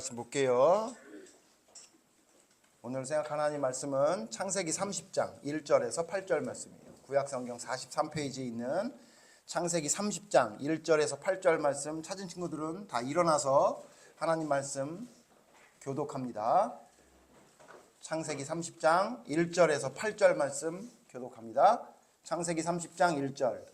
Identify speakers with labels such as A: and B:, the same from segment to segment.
A: 말씀 볼게요. 오늘 생각 하나님 말씀은 창세기 30장 1절에서 8절 말씀이에요. 구약성경 43페이지에 있는 창세기 30장 1절에서 8절 말씀 찾은 친구들은 다 일어나서 하나님 말씀 교독합니다. 창세기 30장 1절에서 8절 말씀 교독합니다. 창세기 30장 1절.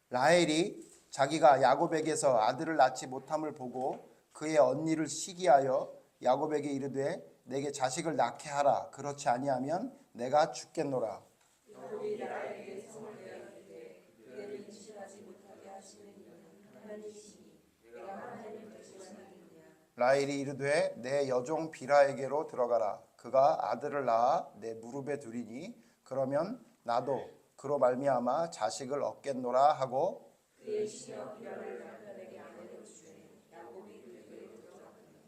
A: 라헬이 자기가 야곱에게서 아들을 낳지 못함을 보고 그의 언니를 시기하여 야곱에게 이르되 내게 자식을 낳게 하라. 그렇지 아니하면 내가 죽겠노라.
B: 야곱이 라헬에게 성을 내었는데 그대를 임신하지 못하게 하시는 이는 하나님이시니 내가 하나님을 대신하느냐.
A: 라헬이 이르되 내 여종 비라에게로 들어가라. 그가 아들을 낳아 내 무릎에 두리니 그러면 나도 그로 말미암아 자식을 얻겠노라 하고
B: 그의 시녀 비라를 남편에게 아내로 주매 야곱이 그에게 들어가더니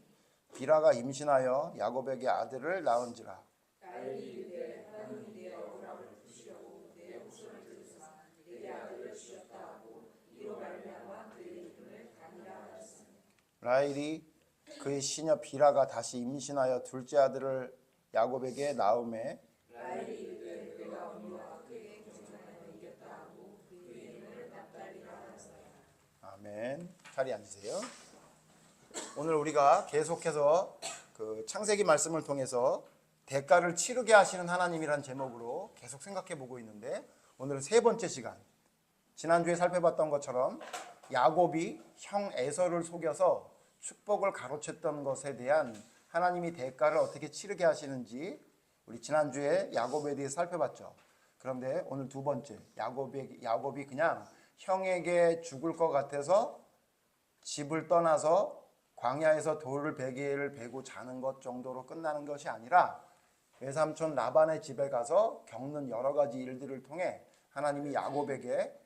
A: 비라가 임신하여 야곱에게 아들을 낳은지라.
B: 라헬이 이르되 하나님이 내 억울함을 푸시려고 내 목소리를 들으사 내게 아들을 주셨다 하고 이로 말미암아 그의 이름을 단이라 하였으니.
A: 라헬이 그의 시녀 비라가 다시 임신하여 둘째 아들을 야곱에게 낳음에
B: 라헬이 이르되 내가 언니와 그에게 경쟁하여 이겼다 하고 그의 이름을 납달리라 하였어요.
A: 아멘. 자리에 앉으세요. 오늘 우리가 계속해서 그 창세기 말씀을 통해서 대가를 치르게 하시는 하나님이란 제목으로 계속 생각해 보고 있는데, 오늘은 세 번째 시간. 지난주에 살펴봤던 것처럼 야곱이 형 에서를 속여서 축복을 가로챘던 것에 대한 하나님이 대가를 어떻게 치르게 하시는지 우리 지난주에 야곱에 대해 살펴봤죠. 그런데 오늘 두 번째, 야곱이 그냥 형에게 죽을 것 같아서 집을 떠나서 광야에서 돌을 베개를 베고 자는 것 정도로 끝나는 것이 아니라 외삼촌 라반의 집에 가서 겪는 여러 가지 일들을 통해 하나님이 야곱에게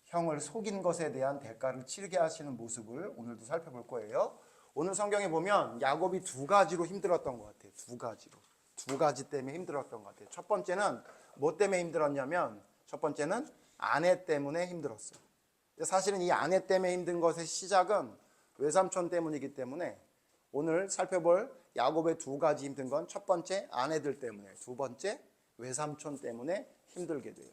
A: 형을 속인 것에 대한 대가를 치르게 하시는 모습을 오늘도 살펴볼 거예요. 오늘 성경에 보면 야곱이 두 가지로 힘들었던 것 같아요. 두 가지 때문에 힘들었던 것 같아요. 첫 번째는 뭐 때문에 힘들었냐면, 첫 번째는 아내 때문에 힘들었어요. 사실은 이 아내 때문에 힘든 것의 시작은 외삼촌 때문이기 때문에 오늘 살펴볼 야곱의 두 가지 힘든 건 첫 번째 아내들 때문에, 두 번째 외삼촌 때문에 힘들게 돼요.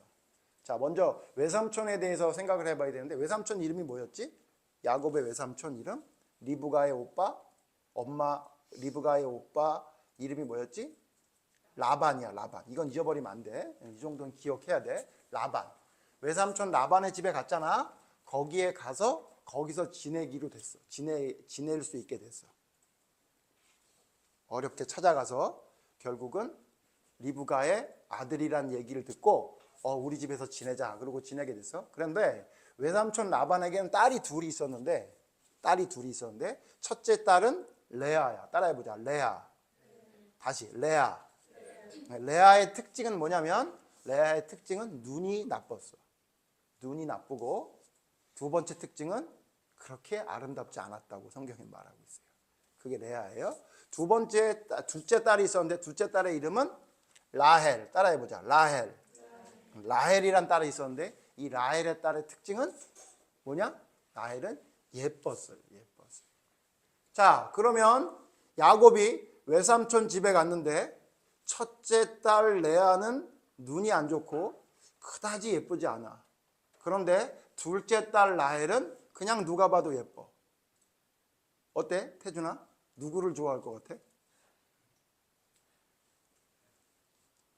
A: 자, 먼저 외삼촌에 대해서 생각을 해봐야 되는데, 외삼촌 이름이 뭐였지? 야곱의 외삼촌 이름? 리브가의 오빠 이름이 뭐였지? 라반이야, 라반. 이건 잊어버리면 안 돼. 이 정도는 기억해야 돼. 라반. 외삼촌 라반의 집에 갔잖아. 거기에 가서 거기서 지내기로 됐어. 지낼 수 있게 됐어. 어렵게 찾아가서 결국은 리브가의 아들이란 얘기를 듣고 우리 집에서 지내자. 그러고 지내게 됐어. 그런데 외삼촌 라반에게는 딸이 둘이 있었는데 첫째 딸은 레아야. 따라해보자. 레아. 다시 레아. 레아의 특징은 뭐냐면, 레아의 특징은 눈이 나빴어. 눈이 나쁘고, 두 번째 특징은 그렇게 아름답지 않았다고 성경이 말하고 있어요. 그게 레아예요. 둘째 딸이 있었는데 둘째 딸의 이름은 라헬. 따라해보자. 라헬. 라헬이란 딸이 있었는데 이 라헬의 딸의 특징은 뭐냐? 라헬은 예뻤어요. 자, 그러면 야곱이 외삼촌 집에 갔는데 첫째 딸 레아는 눈이 안 좋고 그다지 예쁘지 않아. 그런데 둘째 딸 라헬은 그냥 누가 봐도 예뻐. 어때? 태준아? 누구를 좋아할 것 같아?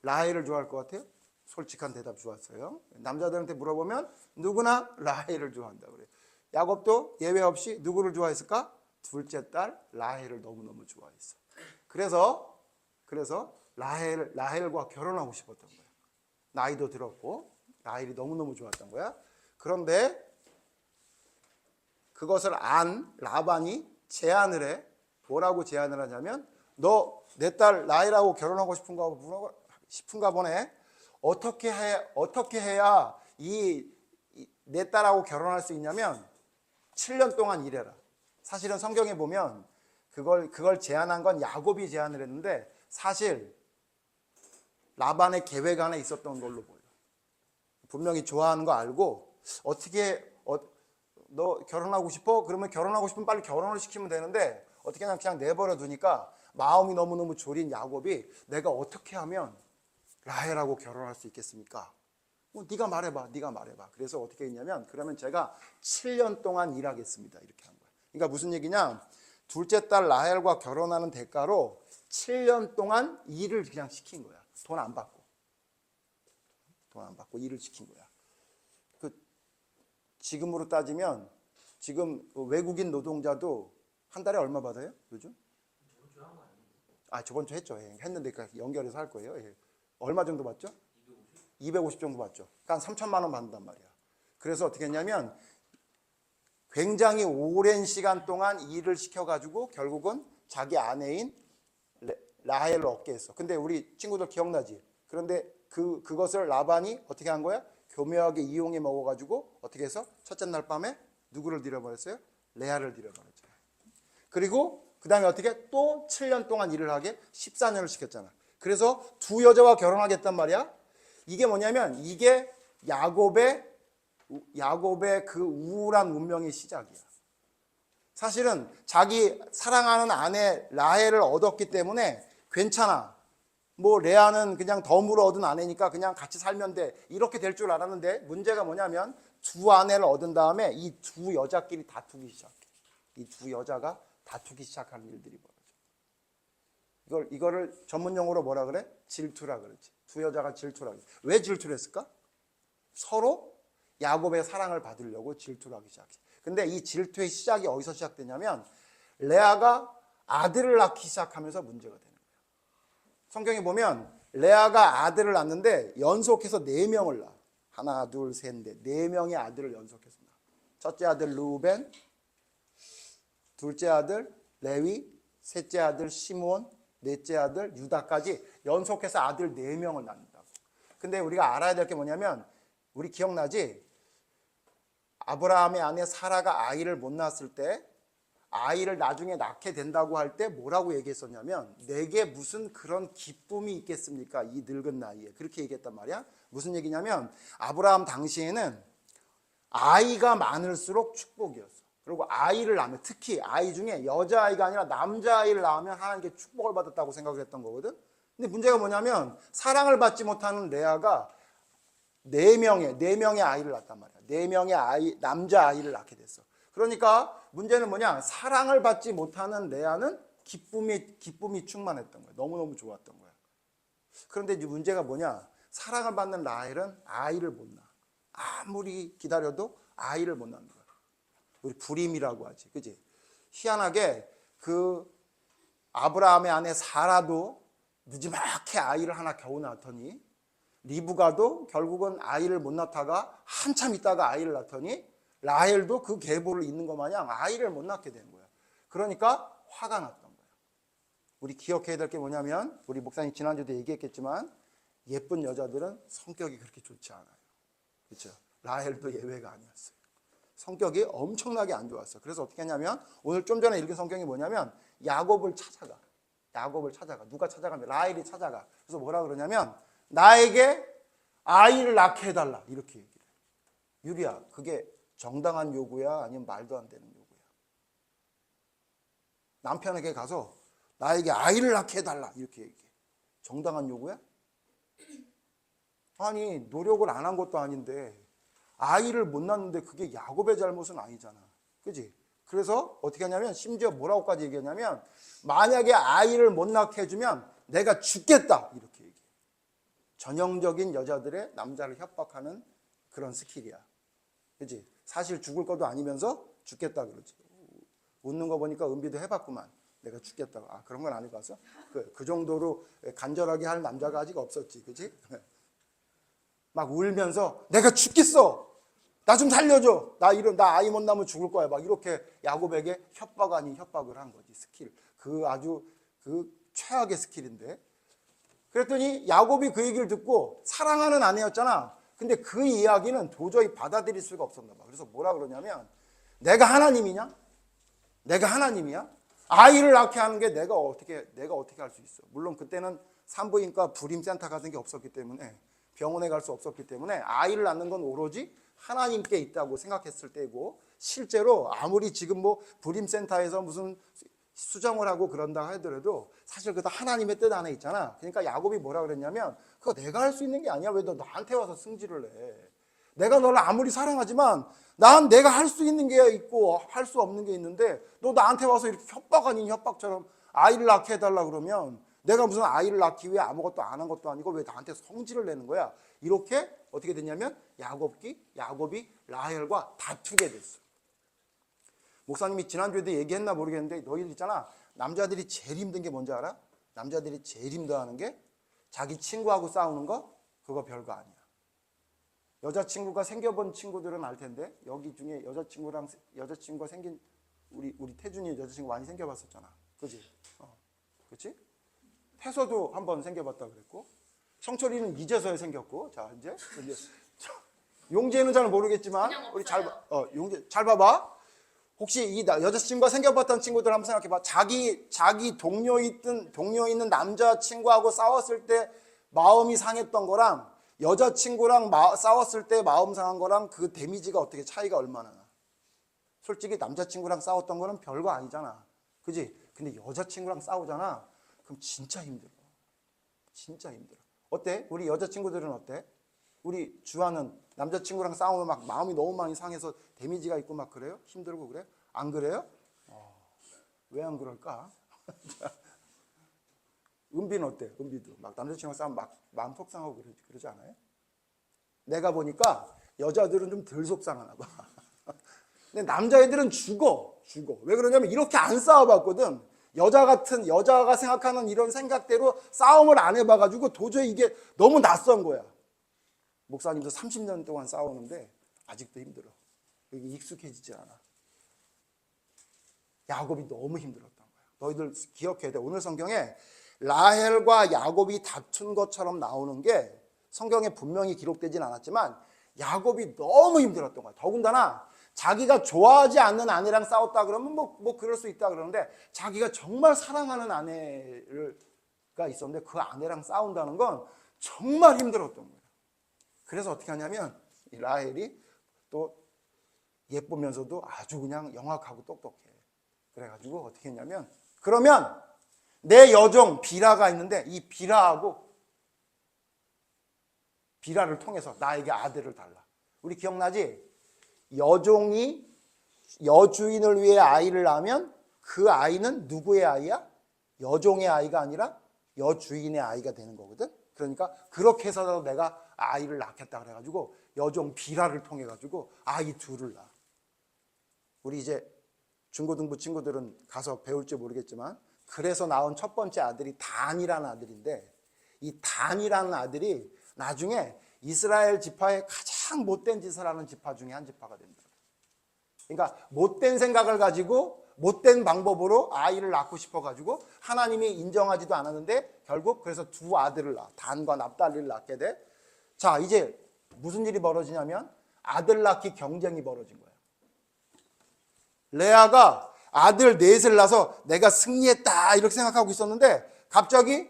A: 라헬을 좋아할 것 같아요? 솔직한 대답 좋았어요. 남자들한테 물어보면 누구나 라헬을 좋아한다 그래요. 야곱도 예외 없이 누구를 좋아했을까? 둘째 딸 라헬을 너무너무 좋아했어. 그래서 라헬과 결혼하고 싶었던 거야. 나이도 들었고 라헬이 너무너무 좋았던 거야. 그런데 그것을 안 라반이 제안을 해. 뭐라고 제안을 하냐면, 너 내 딸 라헬하고 결혼하고 싶은가 보네. 어떻게 해야 내 딸하고 결혼할 수 있냐면 7년 동안 일해라. 사실은 성경에 보면 그걸 제안한 건 야곱이 제안을 했는데 사실 라반의 계획 안에 있었던 걸로 보여. 분명히 좋아하는 거 알고 어떻게 너 결혼하고 싶어? 그러면 결혼하고 싶으면 빨리 결혼을 시키면 되는데 어떻게 그냥 내버려 두니까 마음이 너무너무 졸인 야곱이 내가 어떻게 하면 라헬하고 결혼할 수 있겠습니까? 네가 말해봐. 그래서 어떻게 했냐면 그러면 제가 7년 동안 일하겠습니다. 이렇게 한 거야. 그러니까 무슨 얘기냐? 둘째 딸 라헬과 결혼하는 대가로 7년 동안 일을 그냥 시킨 거야. 돈 안 받고 일을 시킨 거야. 지금으로 따지면 지금 외국인 노동자도 한 달에 얼마 받아요? 요즘? 저번 주 했죠. 했는데 연결해서 할 거예요. 얼마 정도 받죠? 250 정도 받죠. 그러니까 한 3천만 원 받는단 말이야. 그래서 어떻게 했냐면 굉장히 오랜 시간 동안 일을 시켜가지고 결국은 자기 아내인 라헬을 얻게 했어. 근데 우리 친구들 기억나지? 그런데 그것을 라반이 어떻게 한 거야? 교묘하게 이용해 먹어가지고 어떻게 해서 첫째 날 밤에 누구를 들여버렸어요? 레아를 들여버렸잖아. 그리고 그 다음에 어떻게 또 7년 동안 일을 하게 14년을 시켰잖아. 그래서 두 여자와 결혼하겠단 말이야. 이게 뭐냐면 이게 야곱의 그 우울한 운명의 시작이야. 사실은 자기 사랑하는 아내 라헬을 얻었기 때문에 괜찮아. 레아는 그냥 덤으로 얻은 아내니까 그냥 같이 살면 돼. 이렇게 될 줄 알았는데 문제가 뭐냐면 두 아내를 얻은 다음에 이 두 여자끼리 다투기 시작해. 이 두 여자가 다투기 시작하는 일들이 벌어져. 이거를 전문 용어로 뭐라 그래? 질투라 그러지. 두 여자가 질투라 그러지. 왜 질투를 했을까? 서로 야곱의 사랑을 받으려고 질투를 하기 시작해. 근데 이 질투의 시작이 어디서 시작되냐면 레아가 아들을 낳기 시작하면서 문제가 되는 거예요. 성경에 보면 레아가 아들을 낳는데 연속해서 4명을 낳아. 하나, 둘, 셋, 넷. 4명의 아들을 연속해서 낳아. 첫째 아들 루벤, 둘째 아들 레위, 셋째 아들 시므온, 넷째 아들 유다까지 연속해서 아들 4명을 낳는다고. 근데 우리가 알아야 될 게 뭐냐면 우리 기억나지? 아브라함의 아내 사라가 아이를 못 낳았을 때 아이를 나중에 낳게 된다고 할 때 뭐라고 얘기했었냐면 내게 무슨 그런 기쁨이 있겠습니까? 이 늙은 나이에. 그렇게 얘기했단 말이야. 무슨 얘기냐면 아브라함 당시에는 아이가 많을수록 축복이었어. 그리고 아이를 낳으면 특히 아이 중에 여자아이가 아니라 남자아이를 낳으면 하나님께 축복을 받았다고 생각을 했던 거거든. 근데 문제가 뭐냐면 사랑을 받지 못하는 레아가 4명의 아이를 낳았단 말이야. 4명의 남자아이를 낳게 됐어. 그러니까 문제는 뭐냐? 사랑을 받지 못하는 레아는 기쁨이 충만했던 거야. 너무너무 좋았던 거야. 그런데 이제 문제가 뭐냐? 사랑을 받는 라헬은 아이를 못 낳아. 아무리 기다려도 아이를 못 낳는 거야. 우리 불임이라고 하지. 그지? 희한하게 그 아브라함의 아내 사라도 늦지막히 아이를 하나 겨우 낳더니 리브가도 결국은 아이를 못 낳다가 한참 있다가 아이를 낳더니 라헬도 그 계보를 잇는 것 마냥 아이를 못 낳게 된 거야. 그러니까 화가 났던 거야. 우리 기억해야 될 게 뭐냐면 우리 목사님 지난주도 얘기했겠지만 예쁜 여자들은 성격이 그렇게 좋지 않아요. 그렇죠? 라헬도 예외가 아니었어요. 성격이 엄청나게 안 좋았어. 그래서 어떻게 했냐면 오늘 좀 전에 읽은 성경이 뭐냐면 야곱을 찾아가. 누가 찾아가면 라헬이 찾아가. 그래서 뭐라 그러냐면 나에게 아이를 낳게 해달라. 이렇게 얘기를 해. 유리야, 그게 정당한 요구야? 아니면 말도 안 되는 요구야? 남편에게 가서 나에게 아이를 낳게 해달라. 이렇게 얘기해. 정당한 요구야? 아니, 노력을 안 한 것도 아닌데 아이를 못 낳는데 그게 야곱의 잘못은 아니잖아. 그지? 그래서 어떻게 하냐면 심지어 뭐라고까지 얘기하냐면 만약에 아이를 못 낳게 해주면 내가 죽겠다. 이렇게 얘기해. 전형적인 여자들의 남자를 협박하는 그런 스킬이야. 그지? 사실 죽을 것도 아니면서 죽겠다 그러지. 웃는 거 보니까 은비도 해봤구만. 내가 죽겠다고. 그런 건 안 해봤어? 그 정도로 간절하게 할 남자가 아직 없었지. 그지? 막 울면서 내가 죽겠어. 나 좀 살려줘. 나 아이 못 낳으면 죽을 거야. 막 이렇게 야곱에게 협박 아닌 협박을 한 거지. 스킬. 아주 최악의 스킬인데. 그랬더니 야곱이 그 얘기를 듣고 사랑하는 아내였잖아. 근데 그 이야기는 도저히 받아들일 수가 없었나 봐. 그래서 뭐라 그러냐면 내가 하나님이냐? 내가 하나님이야? 아이를 낳게 하는 게 내가 어떻게 할 수 있어? 물론 그때는 산부인과 불임센터 같은 게 없었기 때문에 병원에 갈 수 없었기 때문에 아이를 낳는 건 오로지 하나님께 있다고 생각했을 때고 실제로 아무리 지금 불임센터에서 무슨 수정을 하고 그런다 하더라도 사실 그것도 하나님의 뜻 안에 있잖아. 그러니까 야곱이 뭐라 그랬냐면 그거 내가 할 수 있는 게 아니야. 왜 너 나한테 와서 승질을 해. 내가 너를 아무리 사랑하지만 난 내가 할 수 있는 게 있고 할 수 없는 게 있는데 너 나한테 와서 이렇게 협박 아닌 협박처럼 아이를 낳게 해달라 그러면 내가 무슨 아이를 낳기 위해 아무것도 안 한 것도 아니고 왜 나한테 성질을 내는 거야. 이렇게 어떻게 됐냐면 야곱이 라헬과 다투게 됐어. 목사님이 지난주에도 얘기했나 모르겠는데 너희들 있잖아. 남자들이 제일 힘든 게 뭔지 알아? 남자들이 제일 힘들어하는 게 자기 친구하고 싸우는 거? 그거 별거 아니야. 여자친구가 생겨본 친구들은 알 텐데 여기 중에 여자친구가 생긴 우리 태준이 여자친구 많이 생겨봤었잖아. 그지? 그치? 태서도 한번 생겨봤다 그랬고 성철이는 이제서야 생겼고 자 이제 용재는 잘 모르겠지만 우리 용재 잘 봐봐. 혹시 이 여자친구가 생겨봤던 친구들 한번 생각해봐. 자기 동료 있는 남자친구하고 싸웠을 때 마음이 상했던 거랑 여자친구랑 싸웠을 때 마음 상한 거랑 그 데미지가 어떻게 차이가 얼마나 나? 솔직히 남자친구랑 싸웠던 거는 별거 아니잖아. 그지? 근데 여자친구랑 싸우잖아. 그럼 진짜 힘들어. 진짜 힘들어. 어때? 우리 여자친구들은 어때? 우리 주아는 남자친구랑 싸우면 막 마음이 너무 많이 상해서 데미지가 있고 막 그래요? 힘들고 그래? 안 그래요? 왜 안 그럴까? 은비는 어때? 은비도 막 남자친구랑 싸우면 막 마음 속상하고 그러지 않아요? 내가 보니까 여자들은 좀 덜 속상하나 봐. 근데 남자애들은 죽어. 왜 그러냐면 이렇게 안 싸워봤거든. 여자가 생각하는 이런 생각대로 싸움을 안 해봐가지고 도저히 이게 너무 낯선 거야. 목사님도 30년 동안 싸우는데 아직도 힘들어. 이게 익숙해지지 않아. 야곱이 너무 힘들었던 거야. 너희들 기억해야 돼. 오늘 성경에 라헬과 야곱이 다툰 것처럼 나오는 게 성경에 분명히 기록되진 않았지만 야곱이 너무 힘들었던 거야. 더군다나 자기가 좋아하지 않는 아내랑 싸웠다 그러면 뭐 그럴 수 있다 그러는데 자기가 정말 사랑하는 아내가 있었는데 그 아내랑 싸운다는 건 정말 힘들었던 거야. 그래서 어떻게 하냐면 이 라헬이 또 예쁘면서도 아주 그냥 영악하고 똑똑해. 그래가지고 어떻게 했냐면 그러면 내 여종 비라가 있는데 이 비라를 통해서 나에게 아들을 달라. 우리 기억나지? 여종이 여주인을 위해 아이를 낳으면 그 아이는 누구의 아이야? 여종의 아이가 아니라 여주인의 아이가 되는 거거든. 그러니까 그렇게 해서라도 내가 아이를 낳겠다 그래가지고 여종 비라를 통해 가지고 아이 둘을 낳아. 우리 이제 중고등부 친구들은 가서 배울지 모르겠지만 그래서 낳은 첫 번째 아들이 단이라는 아들인데 이 단이라는 아들이 나중에 이스라엘 지파의 가장 못된 짓을 하는 지파 중에 한 지파가 된다. 그러니까 못된 생각을 가지고 못된 방법으로 아이를 낳고 싶어가지고 하나님이 인정하지도 않았는데 결국 그래서 두 아들을 낳아. 단과 납달리를 낳게 돼. 자, 이제 무슨 일이 벌어지냐면 아들 낳기 경쟁이 벌어진 거야. 레아가 아들 넷을 낳아서 내가 승리했다 이렇게 생각하고 있었는데 갑자기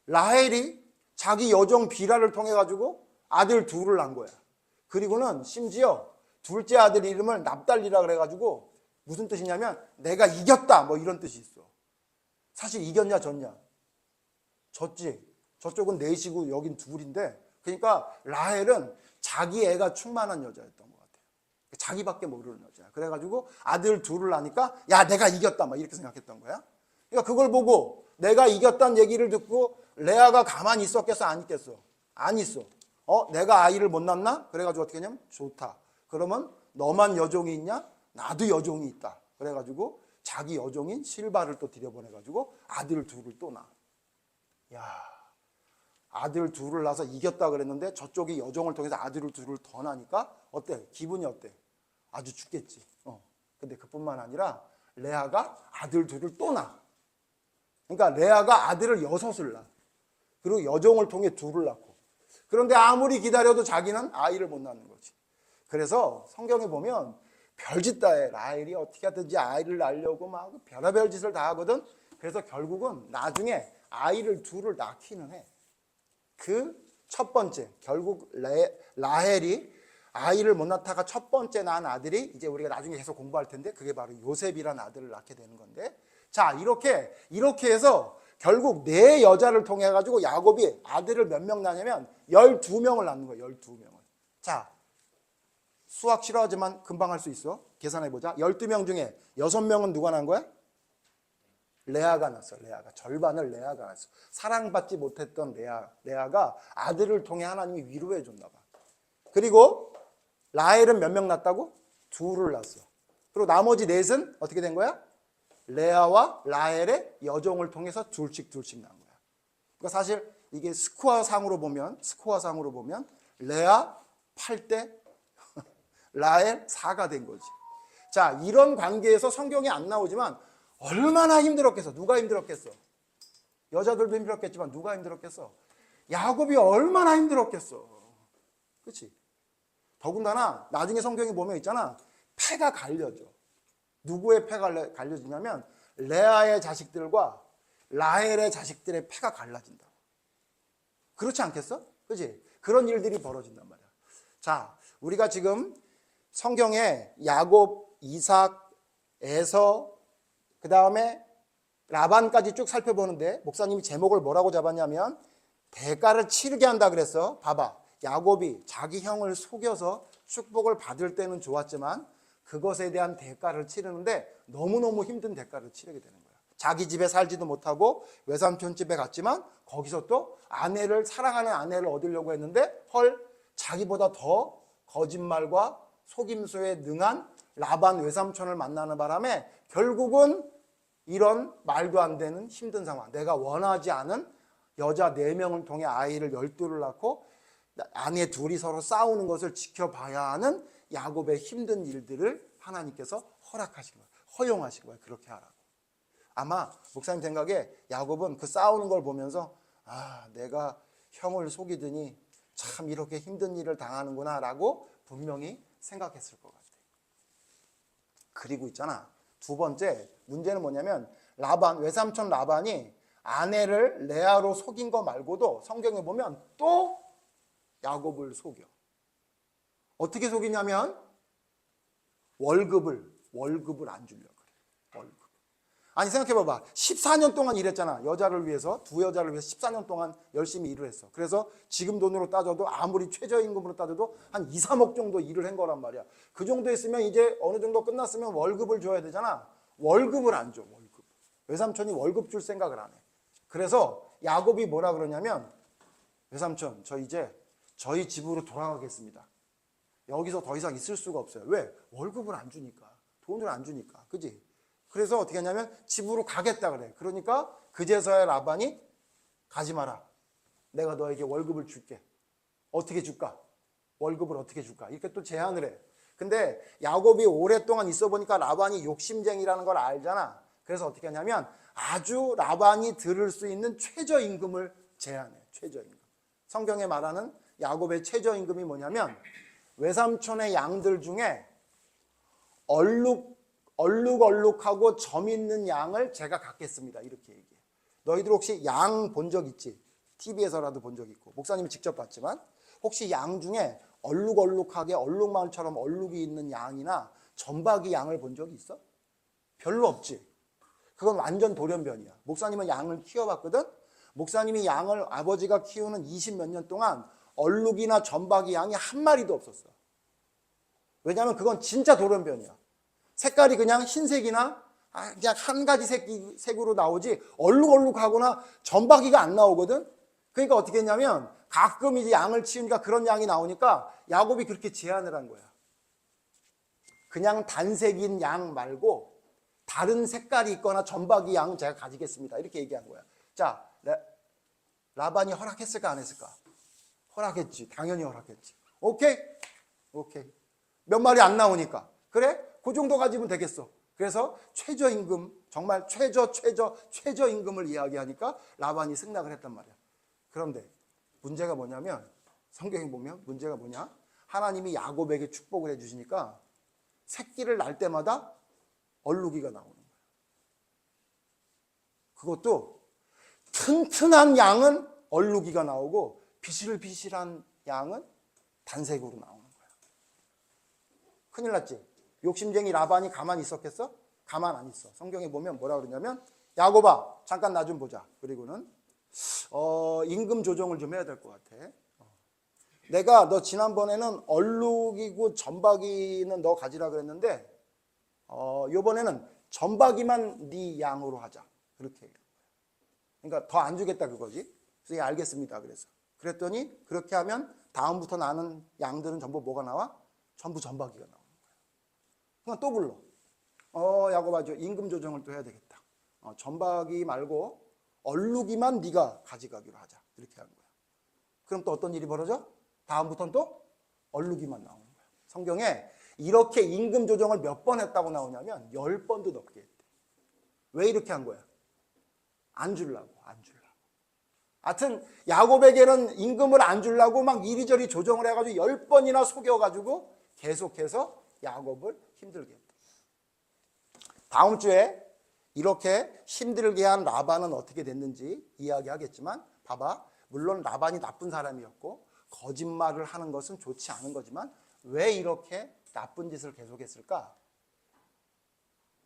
A: 라헬이 자기 여종 비라를 통해 가지고 아들 둘을 낳은 거야. 그리고는 심지어 둘째 아들 이름을 납달리라 그래가지고 무슨 뜻이냐면 내가 이겼다 뭐 이런 뜻이 있어. 사실 이겼냐 졌냐? 졌지. 저쪽은 넷이고 여긴 둘인데 그러니까 라헬은 자기 애가 충만한 여자였던 것 같아요. 자기밖에 모르는 여자야. 그래가지고 아들 둘을 낳으니까 야 내가 이겼다 막 이렇게 생각했던 거야. 그러니까 그걸 보고 내가 이겼다는 얘기를 듣고 레아가 가만히 있었겠어 안 있겠어? 안 있어. 내가 아이를 못 낳나? 그래가지고 어떻게 했냐면 좋다. 그러면 너만 여종이 있냐? 나도 여종이 있다. 그래가지고 자기 여종인 실바를 또 들여보내가지고 아들 둘을 또 낳아. 야, 아들 둘을 낳아서 이겼다 그랬는데 저쪽이 여종을 통해서 아들 둘을 더 낳으니까 어때? 기분이 어때? 아주 죽겠지. 근데 그뿐만 아니라 레아가 아들 둘을 또 낳아. 그러니까 레아가 아들을 6을 낳아. 그리고 여종을 통해 둘을 낳고. 그런데 아무리 기다려도 자기는 아이를 못 낳는 거지. 그래서 성경에 보면 별짓 다 해. 라헬이 어떻게 하든지 아이를 낳으려고 막 별의별 짓을 다 하거든. 그래서 결국은 나중에 아이를 둘을 낳기는 해. 그 첫 번째 결국 라헬이 아이를 못 낳다가 첫 번째 낳은 아들이 이제 우리가 나중에 계속 공부할 텐데 그게 바로 요셉이라는 아들을 낳게 되는 건데 자, 이렇게 해서 결국 네 여자를 통해 가지고 야곱이 아들을 몇 명 낳냐면 12명을 낳는 거예요. 12명을. 자, 수학 싫어하지만 금방 할 수 있어. 계산해 보자. 12명 중에 6명은 누가 낳은 거야? 레아가 낳았어. 레아가. 절반을 레아가 낳았어. 사랑받지 못했던 레아가 아들을 통해 하나님이 위로해 줬나 봐. 그리고 라헬은 몇 명 낳았다고? 2를 낳았어. 그리고 나머지 넷은 어떻게 된 거야? 레아와 라헬의 여종을 통해서 둘씩 낳은 거야. 그러니까 사실 이게 스코어상으로 보면 레아 8대 라헬 4가 된 거지. 자, 이런 관계에서 성경에 안 나오지만 얼마나 힘들었겠어. 누가 힘들었겠어? 여자들도 힘들었겠지만 누가 힘들었겠어? 야곱이 얼마나 힘들었겠어. 그렇지? 더군다나 나중에 성경에 보면 있잖아. 패가 갈려져. 누구의 패가 갈려지냐면 레아의 자식들과 라헬의 자식들의 패가 갈라진다고. 그렇지 않겠어? 그렇지? 그런 일들이 벌어진단 말이야. 자, 우리가 지금 성경에 야곱, 이삭, 에서, 그 다음에 라반까지 쭉 살펴보는데 목사님이 제목을 뭐라고 잡았냐면 대가를 치르게 한다 그랬어. 봐봐. 야곱이 자기 형을 속여서 축복을 받을 때는 좋았지만 그것에 대한 대가를 치르는데 너무너무 힘든 대가를 치르게 되는 거야. 자기 집에 살지도 못하고 외삼촌 집에 갔지만 거기서 또 사랑하는 아내를 얻으려고 했는데 자기보다 더 거짓말과 속임수에 능한 라반 외삼촌을 만나는 바람에 결국은 이런 말도 안 되는 힘든 상황, 내가 원하지 않은 여자 4명을 통해 아이를 12를 낳고 아내 둘이 서로 싸우는 것을 지켜봐야 하는 야곱의 힘든 일들을 하나님께서 허락하신 거예요. 허용하신 거예요. 그렇게 하라고. 아마 목사님 생각에 야곱은 그 싸우는 걸 보면서 내가 형을 속이더니 참 이렇게 힘든 일을 당하는구나 라고 분명히 생각했을 것 같아요. 그리고 있잖아. 두 번째 문제는 뭐냐면 외삼촌 라반이 아내를 레아로 속인 거 말고도 성경에 보면 또 야곱을 속여. 어떻게 속이냐면 월급을 안 주려고 그래. 월급. 아니 생각해봐봐. 14년 동안 일했잖아. 여자를 위해서, 두 여자를 위해서 14년 동안 열심히 일을 했어. 그래서 지금 돈으로 따져도 아무리 최저임금으로 따져도 한 2, 3억 정도 일을 한 거란 말이야. 그 정도 했으면 이제 어느 정도 끝났으면 월급을 줘야 되잖아. 월급을 안 줘. 월급. 외삼촌이 월급 줄 생각을 안 해. 그래서 야곱이 뭐라 그러냐면 외삼촌 저 이제 저희 집으로 돌아가겠습니다. 여기서 더 이상 있을 수가 없어요. 왜? 월급을 안 주니까. 돈을 안 주니까. 그지? 그래서 어떻게 하냐면 집으로 가겠다 그래. 그러니까 그제서야 라반이 가지 마라. 내가 너에게 월급을 줄게. 어떻게 줄까? 월급을 어떻게 줄까? 이렇게 또 제안을 해. 근데 야곱이 오랫동안 있어 보니까 라반이 욕심쟁이라는 걸 알잖아. 그래서 어떻게 하냐면 아주 라반이 들을 수 있는 최저임금을 제안해. 최저임금. 성경에 말하는 야곱의 최저임금이 뭐냐면 외삼촌의 양들 중에 얼룩하고 점 있는 양을 제가 갖겠습니다. 이렇게 얘기해. 너희들 혹시 양 본 적 있지? TV에서라도 본 적 있고 목사님이 직접 봤지만 혹시 양 중에 얼룩하게 얼룩말처럼 얼룩이 있는 양이나 점박이 양을 본 적이 있어? 별로 없지. 그건 완전 돌연변이야. 목사님은 양을 키워봤거든. 목사님이 양을 아버지가 키우는 20몇 년 동안 얼룩이나 점박이 양이 한 마리도 없었어. 왜냐하면 그건 진짜 돌연변이야. 색깔이 그냥 흰색이나 그냥 한 가지 색으로 나오지 얼룩하거나 점박이가 안 나오거든. 그러니까 어떻게 했냐면 가끔 이제 양을 치우니까 그런 양이 나오니까 야곱이 그렇게 제안을 한 거야. 그냥 단색인 양 말고 다른 색깔이 있거나 점박이 양 제가 가지겠습니다. 이렇게 얘기한 거야. 자, 라반이 허락했을까 안 했을까? 허락했지. 당연히 허락했지. 오케이. 몇 마리 안 나오니까. 그래? 그 정도 가지면 되겠어. 그래서 최저임금, 정말 최저임금을 이야기하니까 라반이 승낙을 했단 말이야. 그런데 문제가 뭐냐면 성경에 보면 문제가 뭐냐? 하나님이 야곱에게 축복을 해주시니까 새끼를 낳을 때마다 얼룩이가 나오는 거야. 그것도 튼튼한 양은 얼룩이가 나오고 비실비실한 양은 단색으로 나오는 거야. 큰일 났지? 욕심쟁이 라반이 가만히 있었겠어? 가만 안 있어. 성경에 보면 뭐라 그러냐면 야곱아 잠깐 나 좀 보자. 그리고는 임금 조정을 좀 해야 될 것 같아. 내가 너 지난번에는 얼룩이고 점박이는 너 가지라 그랬는데 요번에는 점박이만 네 양으로 하자. 그렇게 얘기한 거야. 그러니까 더 안 주겠다 그거지. 그래서 알겠습니다. 그랬더니 그렇게 하면 다음부터 나는 양들은 전부 뭐가 나와? 전부 점박이가 나오는 거야. 그러니까 또 불러. 야곱아 임금 조정을 또 해야 되겠다. 점박이 말고 얼룩이만 네가 가져가기로 하자. 이렇게 하는 거야. 그럼 또 어떤 일이 벌어져? 다음부터는 또 얼룩이만 나오는 거야. 성경에 이렇게 임금 조정을 몇 번 했다고 나오냐면 10번도 넘게 했대. 왜 이렇게 한 거야? 안 주려고. 하여튼 야곱에게는 임금을 안 주려고 막 이리저리 조정을 해가지고 10번이나 속여가지고 계속해서 야곱을 힘들게 했다. 다음 주에 이렇게 힘들게 한 라반은 어떻게 됐는지 이야기하겠지만 봐봐. 물론 라반이 나쁜 사람이었고 거짓말을 하는 것은 좋지 않은 거지만 왜 이렇게 나쁜 짓을 계속했을까?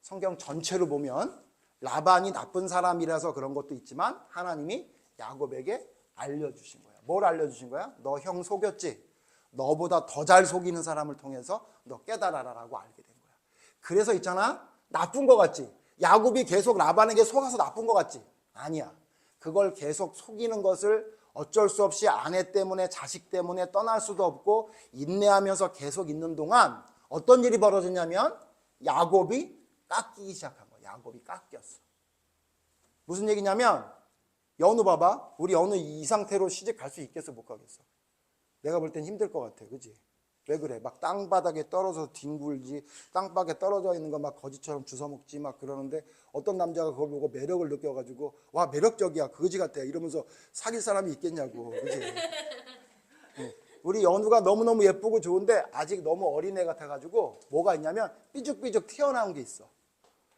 A: 성경 전체로 보면 라반이 나쁜 사람이라서 그런 것도 있지만 하나님이 야곱에게 알려주신 거야. 뭘 알려주신 거야? 너 형 속였지? 너보다 더 잘 속이는 사람을 통해서 너 깨달아라라고 알게 된 거야. 그래서 있잖아. 나쁜 거 같지? 야곱이 계속 라반에게 속아서 나쁜 거 같지? 아니야. 그걸 계속 속이는 것을 어쩔 수 없이 아내 때문에 자식 때문에 떠날 수도 없고 인내하면서 계속 있는 동안 어떤 일이 벌어졌냐면 야곱이 깎이기 시작한 거야. 야곱이 깎였어. 무슨 얘기냐면 연우 봐봐. 우리 연우 이 상태로 시집 갈 수 있겠어? 못 가겠어? 내가 볼 땐 힘들 것 같아. 그지? 왜 그래? 막 땅바닥에 떨어져서 뒹굴지, 땅바닥에 떨어져 있는 거 막 거지처럼 주워먹지 막 그러는데 어떤 남자가 그걸 보고 매력을 느껴가지고 와 매력적이야 그지 같아 이러면서 사귈 사람이 있겠냐고. 그지? 우리 연우가 너무너무 예쁘고 좋은데 아직 너무 어린애 같아가지고 뭐가 있냐면 삐죽삐죽 튀어나온 게 있어.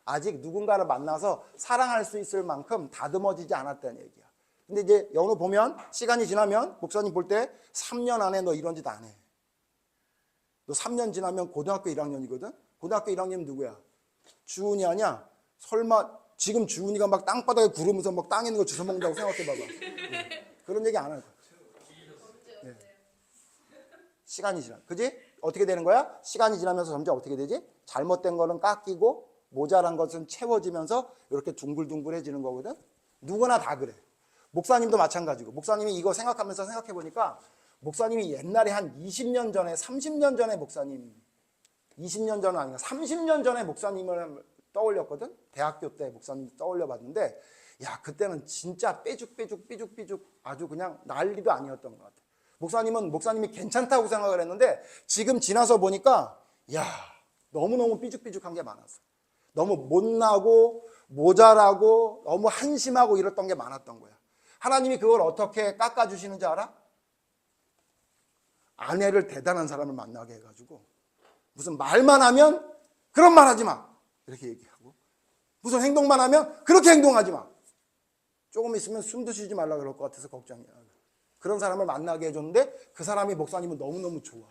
A: 아직 누군가를 만나서 사랑할 수 있을 만큼 다듬어지지 않았다는 얘기야. 근데 이제 연우 보면 시간이 지나면 목사님 볼 때 3년 안에 너 이런 짓 안 해. 너 3년 지나면 고등학교 1학년이거든? 고등학교 1학년이면 누구야? 주은이 아니야? 설마 지금 주은이가 막 땅바닥에 구르면서 막 땅에 있는 거 주워먹는다고 생각해봐봐. 그런 얘기 안 할 거야. 네. 시간이 지나. 그지? 어떻게 되는 거야? 시간이 지나면서 점점 어떻게 되지? 잘못된 거는 깎이고 모자란 것은 채워지면서 이렇게 둥글둥글해지는 거거든? 누구나 다 그래. 목사님도 마찬가지고. 목사님이 이거 생각하면서 생각해보니까 목사님이 옛날에 한 20년 전에 30년 전에 목사님 20년 전은 아니라 30년 전에 목사님을 떠올렸거든. 대학교 때 목사님 떠올려 봤는데 야 그때는 진짜 삐죽삐죽 아주 그냥 난리도 아니었던 것 같아. 목사님이 괜찮다고 생각을 했는데 지금 지나서 보니까 야 너무너무 삐죽삐죽한 게 많았어. 너무 못나고 모자라고 너무 한심하고 이랬던 게 많았던 거야. 하나님이 그걸 어떻게 깎아주시는지 알아? 아내를 대단한 사람을 만나게 해가지고 무슨 말만 하면 그런 말 하지 마 이렇게 얘기하고 무슨 행동만 하면 그렇게 행동하지 마. 조금 있으면 숨도 쉬지 말라 그럴 것 같아서 걱정이야. 그런 사람을 만나게 해줬는데 그 사람이 목사님은 너무너무 좋아.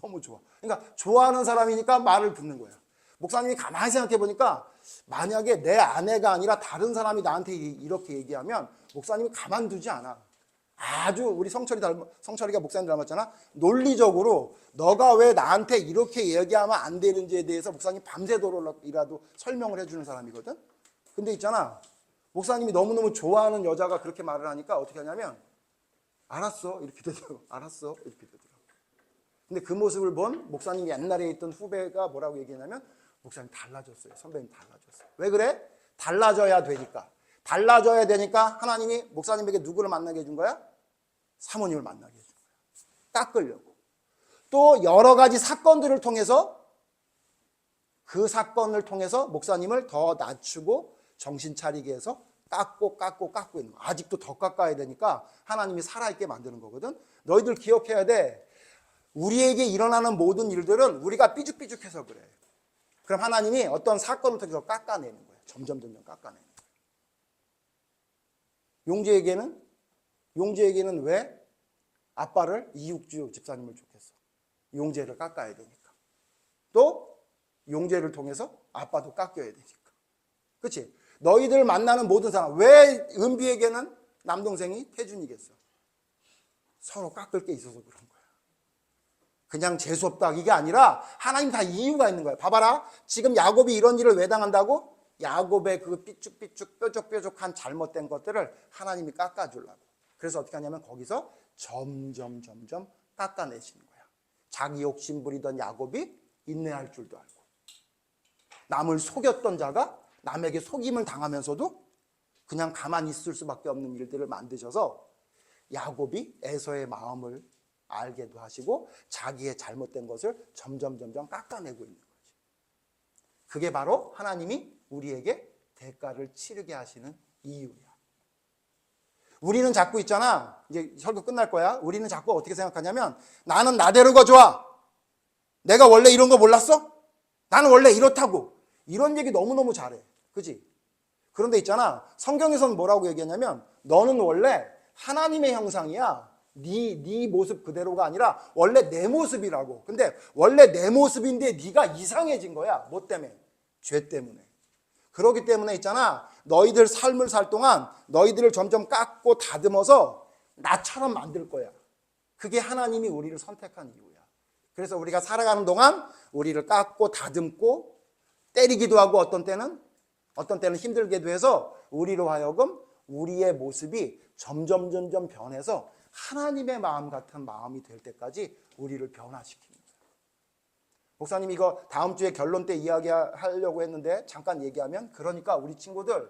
A: 너무 좋아. 그러니까 좋아하는 사람이니까 말을 듣는 거야. 목사님이 가만히 생각해 보니까 만약에 내 아내가 아니라 다른 사람이 나한테 이렇게 얘기하면 목사님이 가만두지 않아. 아주 우리 성철이가 목사님 닮았잖아. 논리적으로 너가 왜 나한테 이렇게 얘기하면 안 되는지에 대해서 목사님 밤새도록이라도 설명을 해주는 사람이거든. 근데 있잖아. 목사님이 너무너무 좋아하는 여자가 그렇게 말을 하니까 어떻게 하냐면 알았어 이렇게 되더라고. 알았어 이렇게 되더라고. 근데 그 모습을 본 목사님 옛날에 있던 후배가 뭐라고 얘기했냐면 목사님 달라졌어요. 선배님 달라졌어요. 왜 그래? 달라져야 되니까. 달라져야 되니까 하나님이 목사님에게 누구를 만나게 해준 거야? 사모님을 만나게 해준 거야. 깎으려고. 또 여러 가지 사건들을 통해서 그 사건을 통해서 목사님을 더 낮추고 정신 차리게 해서 깎고 있는 거야. 아직도 더 깎아야 되니까 하나님이 살아있게 만드는 거거든. 너희들 기억해야 돼. 우리에게 일어나는 모든 일들은 우리가 삐죽삐죽해서 그래. 그럼 하나님이 어떤 사건을 통해서 깎아내는 거야. 점점 깎아내는 거야. 용재에게는 왜 아빠를 이육주 집사님을 좋겠어? 용재를 깎아야 되니까. 또 용재를 통해서 아빠도 깎여야 되니까. 그렇지? 너희들 만나는 모든 사람, 왜 은비에게는 남동생이 태준이겠어? 서로 깎을 게 있어서 그런 거야. 그냥 재수없다 이게 아니라 하나님 다 이유가 있는 거야. 봐봐라. 지금 야곱이 이런 일을 왜 당한다고? 야곱의 그 삐죽삐죽 뾰족뾰족한 잘못된 것들을 하나님이 깎아주려고. 그래서 어떻게 하냐면 거기서 점점 깎아내시는 거야. 자기 욕심 부리던 야곱이 인내할 줄도 알고, 남을 속였던 자가 남에게 속임을 당하면서도 그냥 가만히 있을 수밖에 없는 일들을 만드셔서 야곱이 에서의 마음을 알게도 하시고 자기의 잘못된 것을 점점 깎아내고 있는 거지. 그게 바로 하나님이 우리에게 대가를 치르게 하시는 이유야. 우리는 자꾸 있잖아. 이제 설교 끝날 거야. 우리는 자꾸 어떻게 생각하냐면 나는 나대로가 좋아. 내가 원래 이런 거 몰랐어? 나는 원래 이렇다고. 이런 얘기 너무너무 잘해. 그지? 그런데 있잖아. 성경에서는 뭐라고 얘기하냐면 너는 원래 하나님의 형상이야. 네 모습 그대로가 아니라 원래 내 모습이라고. 근데 원래 내 모습인데 네가 이상해진 거야. 뭐 때문에? 죄 때문에. 그렇기 때문에 있잖아. 너희들 삶을 살 동안 너희들을 점점 깎고 다듬어서 나처럼 만들 거야. 그게 하나님이 우리를 선택한 이유야. 그래서 우리가 살아가는 동안 우리를 깎고 다듬고 때리기도 하고 어떤 때는 힘들게도 해서 우리로 하여금 우리의 모습이 점점 변해서 하나님의 마음 같은 마음이 될 때까지 우리를 변화시킵니다. 목사님 이거 다음 주에 결론 때 이야기하려고 했는데 잠깐 얘기하면, 그러니까 우리 친구들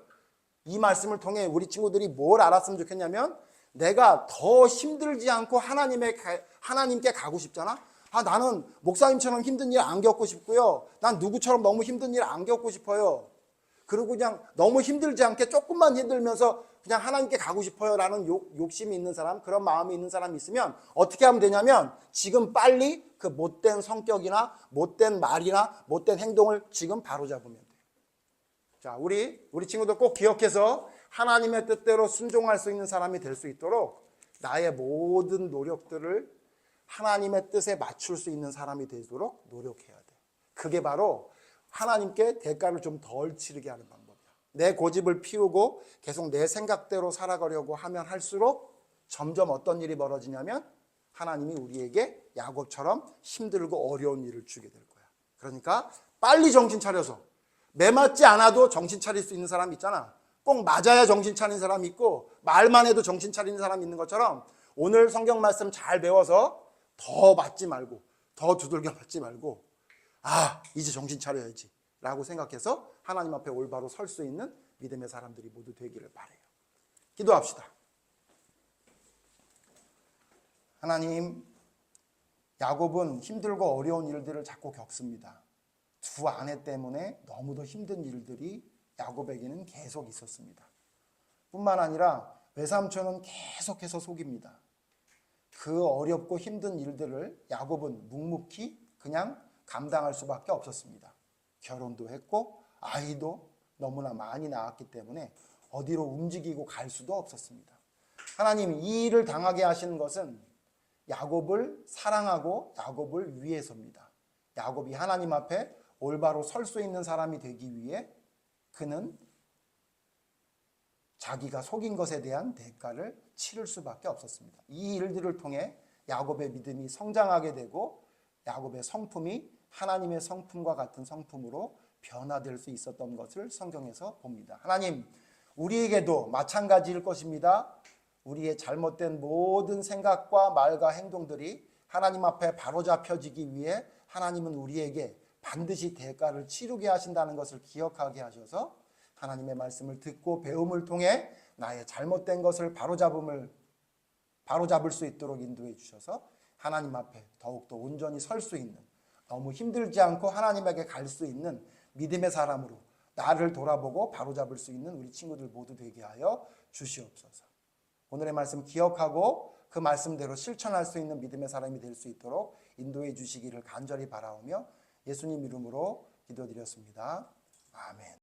A: 이 말씀을 통해 우리 친구들이 뭘 알았으면 좋겠냐면 내가 더 힘들지 않고 하나님께 가고 싶잖아. 나는 목사님처럼 힘든 일 안 겪고 싶고요. 난 누구처럼 너무 힘든 일 안 겪고 싶어요. 그리고 그냥 너무 힘들지 않게 조금만 힘들면서 그냥 하나님께 가고 싶어요 라는 욕심이 있는 사람, 그런 마음이 있는 사람이 있으면 어떻게 하면 되냐면 지금 빨리 그 못된 성격이나 못된 말이나 못된 행동을 지금 바로잡으면 돼요. 자, 우리 친구들 꼭 기억해서 하나님의 뜻대로 순종할 수 있는 사람이 될 수 있도록 나의 모든 노력들을 하나님의 뜻에 맞출 수 있는 사람이 되도록 노력해야 돼. 그게 바로 하나님께 대가를 좀 덜 치르게 하는 방법이야. 내 고집을 피우고 계속 내 생각대로 살아가려고 하면 할수록 점점 어떤 일이 벌어지냐면 하나님이 우리에게 야곱처럼 힘들고 어려운 일을 주게 될 거야. 그러니까 빨리 정신 차려서, 매맞지 않아도 정신 차릴 수 있는 사람 있잖아. 꼭 맞아야 정신 차리는 사람이 있고 말만 해도 정신 차리는 사람이 있는 것처럼 오늘 성경 말씀 잘 배워서 더 맞지 말고 더 두들겨 맞지 말고 이제 정신 차려야지 라고 생각해서 하나님 앞에 올바로 설 수 있는 믿음의 사람들이 모두 되기를 바라요. 기도합시다. 하나님, 야곱은 힘들고 어려운 일들을 자꾸 겪습니다. 두 아내 때문에 너무도 힘든 일들이 야곱에게는 계속 있었습니다. 뿐만 아니라 외삼촌은 계속해서 속입니다. 그 어렵고 힘든 일들을 야곱은 묵묵히 그냥 감당할 수밖에 없었습니다. 결혼도 했고 아이도 너무나 많이 낳았기 때문에 어디로 움직이고 갈 수도 없었습니다. 하나님, 이 일을 당하게 하시는 것은 야곱을 사랑하고 야곱을 위해서입니다. 야곱이 하나님 앞에 올바로 설 수 있는 사람이 되기 위해 그는 자기가 속인 것에 대한 대가를 치를 수밖에 없었습니다. 이 일들을 통해 야곱의 믿음이 성장하게 되고 야곱의 성품이 하나님의 성품과 같은 성품으로 변화될 수 있었던 것을 성경에서 봅니다. 하나님, 우리에게도 마찬가지일 것입니다. 우리의 잘못된 모든 생각과 말과 행동들이 하나님 앞에 바로잡혀지기 위해 하나님은 우리에게 반드시 대가를 치르게 하신다는 것을 기억하게 하셔서 하나님의 말씀을 듣고 배움을 통해 나의 잘못된 것을 바로잡을 수 있도록 인도해 주셔서 하나님 앞에 더욱더 온전히 설 수 있는, 너무 힘들지 않고 하나님에게 갈 수 있는 믿음의 사람으로 나를 돌아보고 바로잡을 수 있는 우리 친구들 모두 되게 하여 주시옵소서. 오늘의 말씀 기억하고 그 말씀대로 실천할 수 있는 믿음의 사람이 될 수 있도록 인도해 주시기를 간절히 바라오며 예수님 이름으로 기도드렸습니다. 아멘.